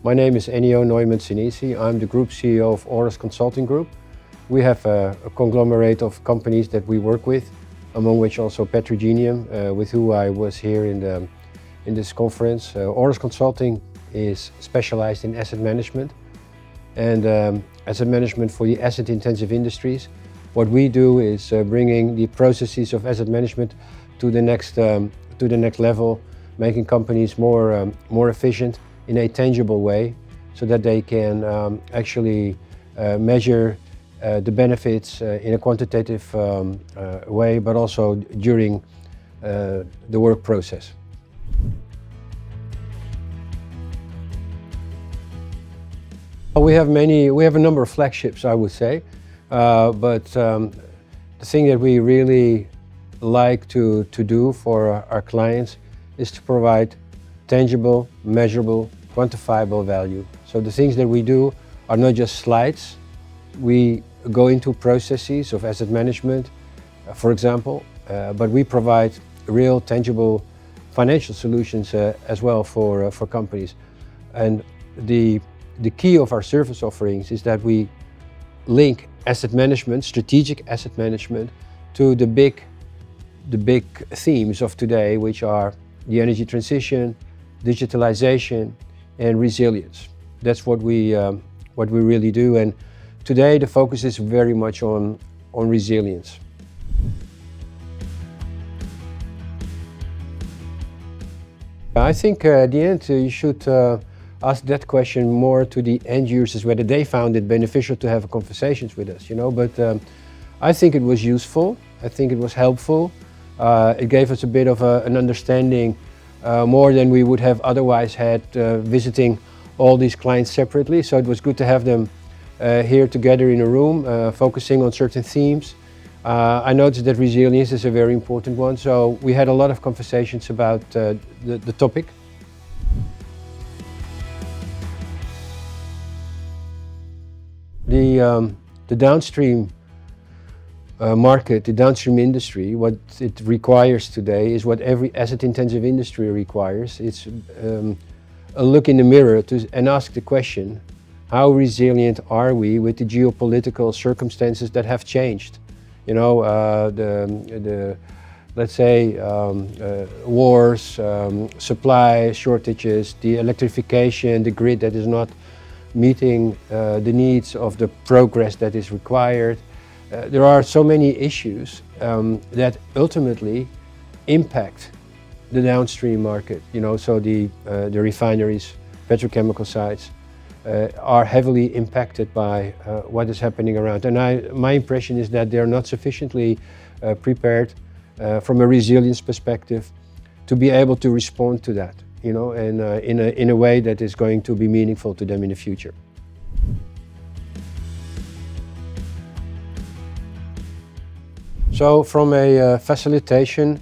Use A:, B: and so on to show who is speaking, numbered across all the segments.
A: My name is Ennio Neumann Senese. I'm the Group CEO of OHROS Consulting Group. We have a conglomerate of companies that we work with, among which also Petrochemical, with who I was here in this conference. OHROS Consulting is specialized in asset management and asset management for the asset-intensive industries. What we do is bringing the processes of asset management to the next level, making companies more efficient in a tangible way, so that they can actually measure the benefits in a quantitative way, but also during the work process. We have a number of flagships, I would say, but the thing that we really like to do for our clients is to provide tangible, measurable, quantifiable value. So the things that we do are not just slides. We go into processes of asset management, for example, but we provide real, tangible financial solutions as well for companies. And the key of our service offerings is that we link asset management, strategic asset management, to the big themes of today, which are the energy transition, digitalisation, and resilience. That's what we really do. And today the focus is very much on resilience. I think at the end you should ask that question more to the end users, whether they found it beneficial to have conversations with us, But I think it was useful. I think it was helpful. It gave us a bit of an understanding, more than we would have otherwise had visiting all these clients separately. So it was good to have them here together in a room, focusing on certain themes. I noticed that resilience is a very important one, so we had a lot of conversations about the topic. The downstream market, the downstream industry, what it requires today is what every asset-intensive industry requires. It's a look in the mirror and ask the question, how resilient are we with the geopolitical circumstances that have changed? Let's say wars, supply shortages, the electrification, the grid that is not meeting the needs of the progress that is required. There are so many issues that ultimately impact the downstream market. So the refineries, petrochemical sites are heavily impacted by what is happening around. And my impression is that they're not sufficiently prepared from a resilience perspective to be able to respond to that, and in a way that is going to be meaningful to them in the future. So from a facilitation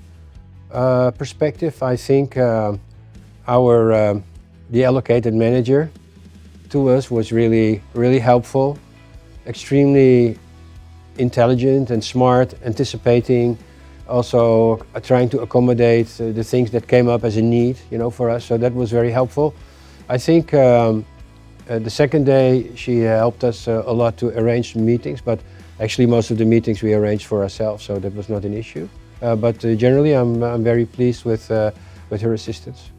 A: perspective, I think the allocated manager to us was really helpful, extremely intelligent and smart, anticipating, also trying to accommodate the things that came up as a need, for us. So that was very helpful. I think the second day she helped us a lot to arrange meetings, but actually most of the meetings we arranged for ourselves, so that was not an issue. But generally I'm very pleased with her assistance.